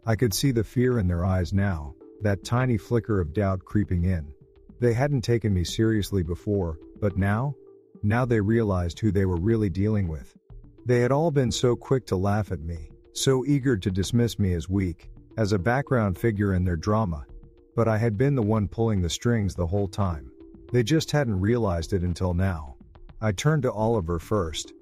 Speaker 1: I could see the fear in their eyes now, that tiny flicker of doubt creeping in. They hadn't taken me seriously before, but now they realized who they were really dealing with. They had all been so quick to laugh at me, so eager to dismiss me as weak, as a background figure in their drama. But I had been the one pulling the strings the whole time. They just hadn't realized it until now. I turned to Oliver first.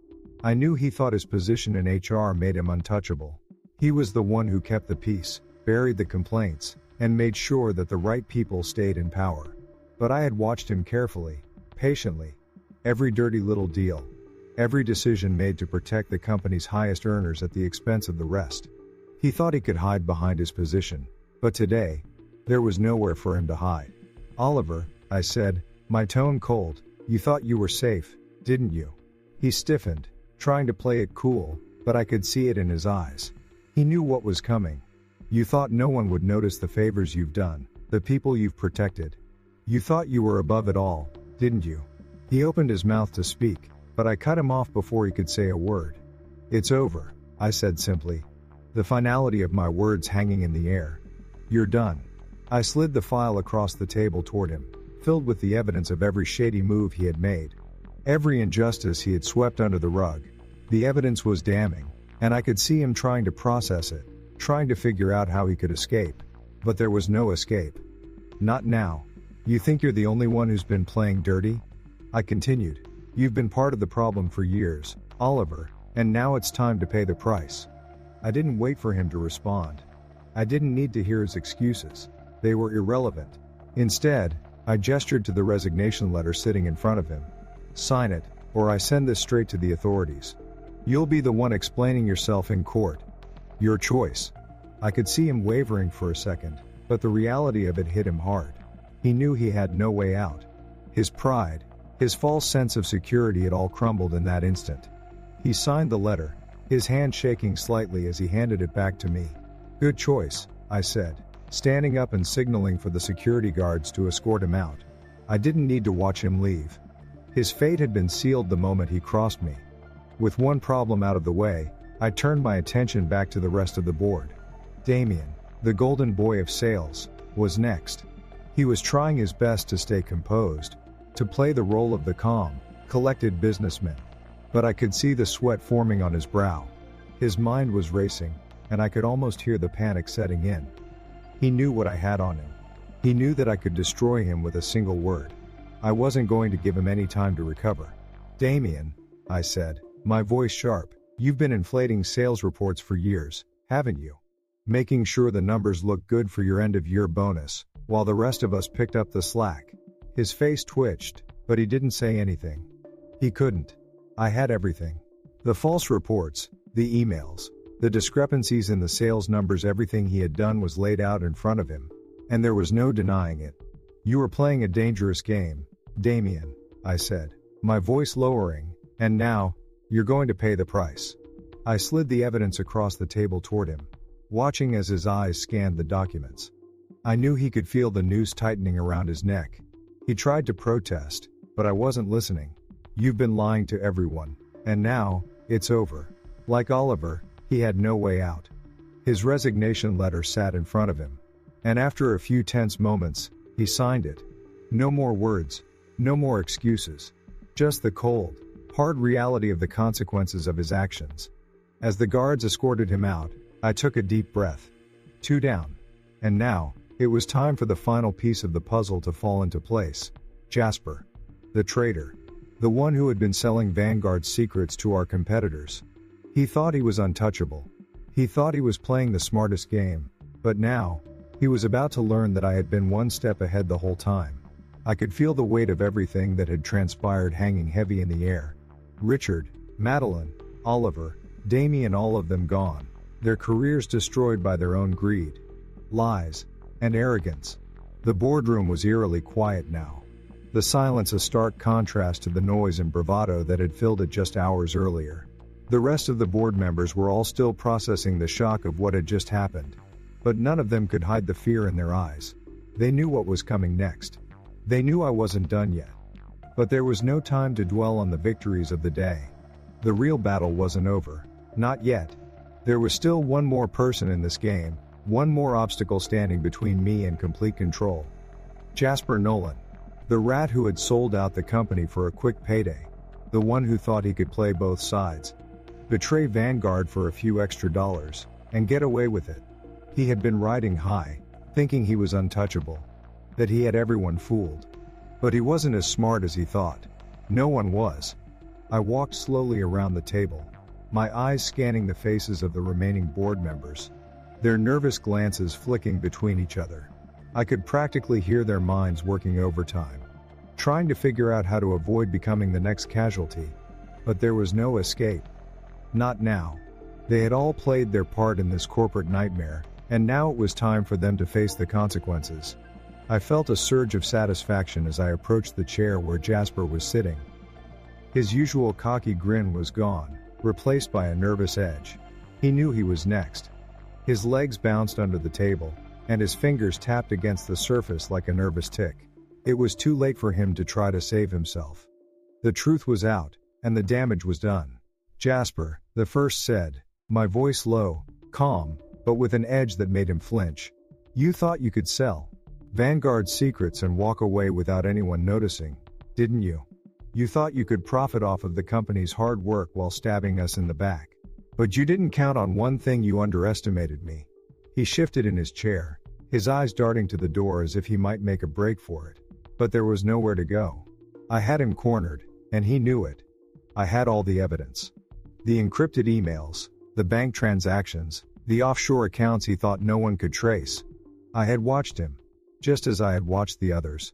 Speaker 1: I knew he thought his position in HR made him untouchable. He was the one who kept the peace, buried the complaints, and made sure that the right people stayed in power. But I had watched him carefully, patiently. Every dirty little deal. Every decision made to protect the company's highest earners at the expense of the rest. He thought he could hide behind his position, but today, there was nowhere for him to hide. "Oliver," I said, my tone cold, "you thought you were safe, didn't you?" He stiffened, trying to play it cool, but I could see it in his eyes. He knew what was coming. "You thought no one would notice the favors you've done, the people you've protected. You thought you were above it all, didn't you?" He opened his mouth to speak, but I cut him off before he could say a word. "It's over," I said simply, the finality of my words hanging in the air. "You're done." I slid the file across the table toward him, filled with the evidence of every shady move he had made. Every injustice he had swept under the rug. The evidence was damning, and I could see him trying to process it, trying to figure out how he could escape. But there was no escape. "Not now. You think you're the only one who's been playing dirty?" I continued. "You've been part of the problem for years, Oliver, and now it's time to pay the price." I didn't wait for him to respond. I didn't need to hear his excuses. They were irrelevant. Instead, I gestured to the resignation letter sitting in front of him. "Sign it, or I send this straight to the authorities. You'll be the one explaining yourself in court. Your choice." I could see him wavering for a second, but the reality of it hit him hard. He knew he had no way out. His pride, his false sense of security had all crumbled in that instant. He signed the letter, his hand shaking slightly as he handed it back to me. "Good choice," I said, standing up and signaling for the security guards to escort him out. I didn't need to watch him leave. His fate had been sealed the moment he crossed me. With one problem out of the way, I turned my attention back to the rest of the board. Damien, the golden boy of sales, was next. He was trying his best to stay composed, to play the role of the calm, collected businessman. But I could see the sweat forming on his brow. His mind was racing, and I could almost hear the panic setting in. He knew what I had on him. He knew that I could destroy him with a single word. I wasn't going to give him any time to recover. "Damien," I said, my voice sharp, "you've been inflating sales reports for years, haven't you? Making sure the numbers look good for your end-of-year bonus, while the rest of us picked up the slack." His face twitched, but he didn't say anything. He couldn't. I had everything. The false reports, the emails, the discrepancies in the sales numbers, everything he had done was laid out in front of him, and there was no denying it. "You were playing a dangerous game, Damien," I said, my voice lowering, "and now, you're going to pay the price." I slid the evidence across the table toward him, watching as his eyes scanned the documents. I knew he could feel the noose tightening around his neck. He tried to protest, but I wasn't listening. "You've been lying to everyone, and now, it's over." Like Oliver, he had no way out. His resignation letter sat in front of him, and after a few tense moments, he signed it. No more words, no more excuses. Just the cold, hard reality of the consequences of his actions. As the guards escorted him out, I took a deep breath. 2 down. And now, it was time for the final piece of the puzzle to fall into place. Jasper. The traitor. The one who had been selling Vanguard's secrets to our competitors. He thought he was untouchable. He thought he was playing the smartest game. But now, he was about to learn that I had been one step ahead the whole time. I could feel the weight of everything that had transpired hanging heavy in the air. Richard, Madeline, Oliver, Damien, all of them gone. Their careers destroyed by their own greed, lies, and arrogance. The boardroom was eerily quiet now. The silence a stark contrast to the noise and bravado that had filled it just hours earlier. The rest of the board members were all still processing the shock of what had just happened. But none of them could hide the fear in their eyes. They knew what was coming next. They knew I wasn't done yet. But there was no time to dwell on the victories of the day. The real battle wasn't over. Not yet. There was still one more person in this game, one more obstacle standing between me and complete control. Jasper Nolan. The rat who had sold out the company for a quick payday. The one who thought he could play both sides. Betray Vanguard for a few extra dollars, and get away with it. He had been riding high, thinking he was untouchable. That he had everyone fooled. But he wasn't as smart as he thought. No one was. I walked slowly around the table, my eyes scanning the faces of the remaining board members, their nervous glances flicking between each other. I could practically hear their minds working overtime, trying to figure out how to avoid becoming the next casualty. But there was no escape. Not now. They had all played their part in this corporate nightmare, and now it was time for them to face the consequences. I felt a surge of satisfaction as I approached the chair where Jasper was sitting. His usual cocky grin was gone, replaced by a nervous edge. He knew he was next. His legs bounced under the table, and his fingers tapped against the surface like a nervous tick. It was too late for him to try to save himself. The truth was out, and the damage was done. "Jasper," the first said, my voice low, calm, but with an edge that made him flinch. "You thought you could sell Vanguard's secrets and walk away without anyone noticing, didn't you? You thought you could profit off of the company's hard work while stabbing us in the back. But you didn't count on one thing. You underestimated me." He shifted in his chair, his eyes darting to the door as if he might make a break for it. But there was nowhere to go. I had him cornered, and he knew it. I had all the evidence. The encrypted emails, the bank transactions, the offshore accounts he thought no one could trace. I had watched him, just as I had watched the others.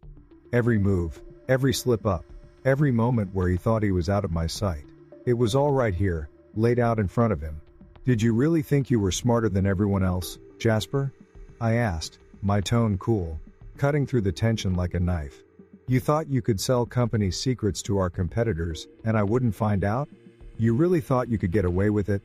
Speaker 1: Every move, every slip up, every moment where he thought he was out of my sight. It was all right here, laid out in front of him. "Did you really think you were smarter than everyone else, Jasper?" I asked, my tone cool, cutting through the tension like a knife. "You thought you could sell company secrets to our competitors, and I wouldn't find out? You really thought you could get away with it?"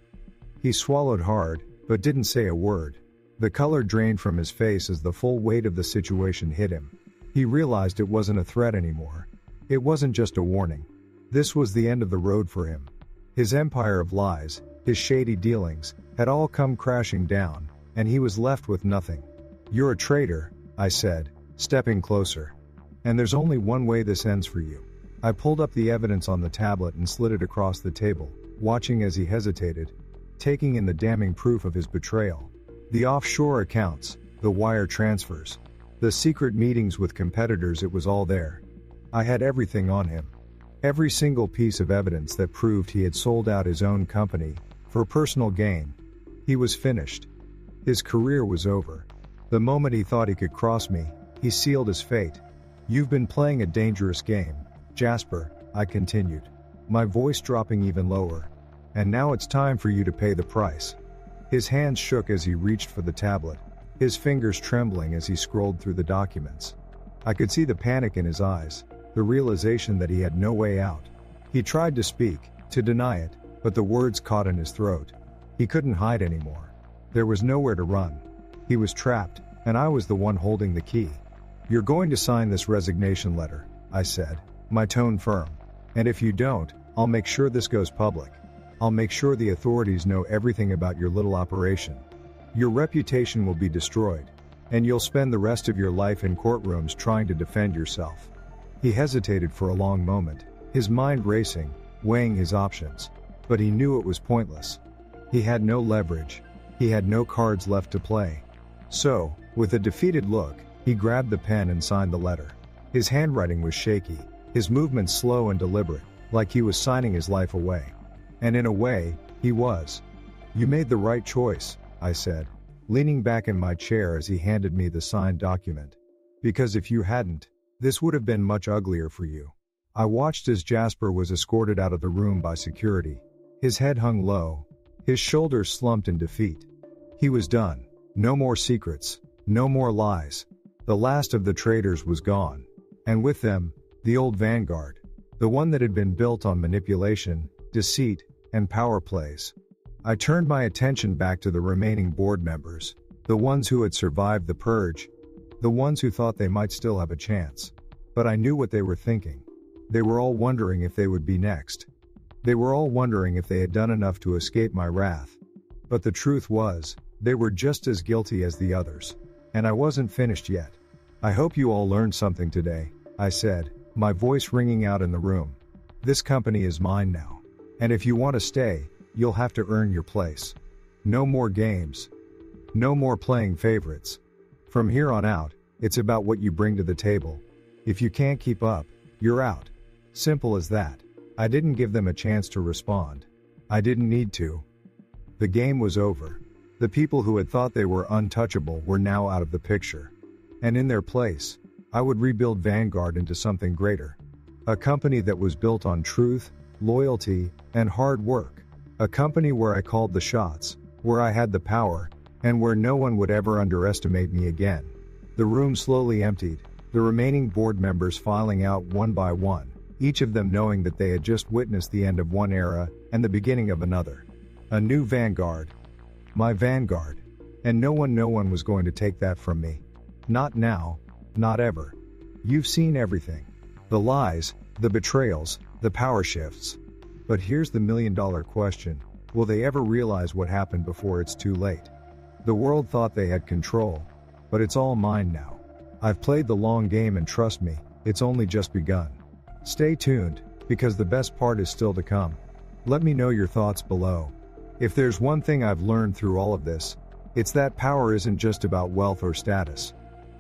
Speaker 1: He swallowed hard, but didn't say a word. The color drained from his face as the full weight of the situation hit him. He realized it wasn't a threat anymore. It wasn't just a warning. This was the end of the road for him. His empire of lies, his shady dealings, had all come crashing down, and he was left with nothing. "You're a traitor," I said, stepping closer. "And there's only one way this ends for you." I pulled up the evidence on the tablet and slid it across the table, watching as he hesitated, taking in the damning proof of his betrayal. The offshore accounts, the wire transfers, the secret meetings with competitors, it was all there. I had everything on him. Every single piece of evidence that proved he had sold out his own company, for personal gain. He was finished. His career was over. The moment he thought he could cross me, he sealed his fate. "You've been playing a dangerous game, Jasper," I continued, my voice dropping even lower. "And now it's time for you to pay the price." His hands shook as he reached for the tablet, his fingers trembling as he scrolled through the documents. I could see the panic in his eyes, the realization that he had no way out. He tried to speak, to deny it, but the words caught in his throat. He couldn't hide anymore. There was nowhere to run. He was trapped, and I was the one holding the key. "You're going to sign this resignation letter," I said, my tone firm. "And if you don't, I'll make sure this goes public. I'll make sure the authorities know everything about your little operation. Your reputation will be destroyed, and you'll spend the rest of your life in courtrooms trying to defend yourself." He hesitated for a long moment, his mind racing, weighing his options. But he knew it was pointless. He had no leverage. He had no cards left to play. So, with a defeated look, he grabbed the pen and signed the letter. His handwriting was shaky, his movements slow and deliberate, like he was signing his life away. And in a way, he was. "You made the right choice," I said, leaning back in my chair as he handed me the signed document. "Because if you hadn't, this would have been much uglier for you." I watched as Jasper was escorted out of the room by security. His head hung low, his shoulders slumped in defeat. He was done. No more secrets, no more lies. The last of the traitors was gone. And with them, the old Vanguard, the one that had been built on manipulation, deceit, and power plays. I turned my attention back to the remaining board members, the ones who had survived the purge, the ones who thought they might still have a chance. But I knew what they were thinking. They were all wondering if they would be next. They were all wondering if they had done enough to escape my wrath. But the truth was, they were just as guilty as the others. And I wasn't finished yet. "I hope you all learned something today," I said, my voice ringing out in the room. "This company is mine now. And if you want to stay, you'll have to earn your place. No more games. No more playing favorites. From here on out, it's about what you bring to the table. If you can't keep up, you're out. Simple as that. I didn't give them a chance to respond. I didn't need to. The game was over. The people who had thought they were untouchable were now out of the picture. And in their place, I would rebuild Vanguard into something greater. A company that was built on truth, loyalty, and hard work. A company where I called the shots, where I had the power, and where no one would ever underestimate me again. The room slowly emptied, the remaining board members filing out one by one, each of them knowing that they had just witnessed the end of one era and the beginning of another. A new Vanguard. My Vanguard. And no one was going to take that from me. Not now, not ever. You've seen everything. The lies, the betrayals, the power shifts. But here's the million-dollar question. Will they ever realize what happened before it's too late? The world thought they had control. But it's all mine now. I've played the long game and trust me, it's only just begun. Stay tuned, because the best part is still to come. Let me know your thoughts below. If there's one thing I've learned through all of this, it's that power isn't just about wealth or status.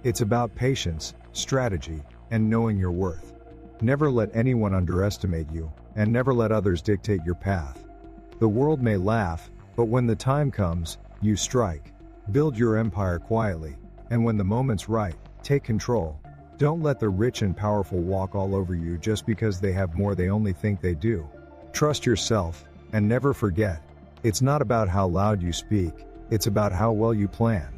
Speaker 1: It's about patience, strategy, and knowing your worth. Never let anyone underestimate you, and never let others dictate your path. The world may laugh, but when the time comes, you strike. Build your empire quietly, and when the moment's right, take control. Don't let the rich and powerful walk all over you just because they have more they only think they do. Trust yourself, and never forget, it's not about how loud you speak, it's about how well you plan.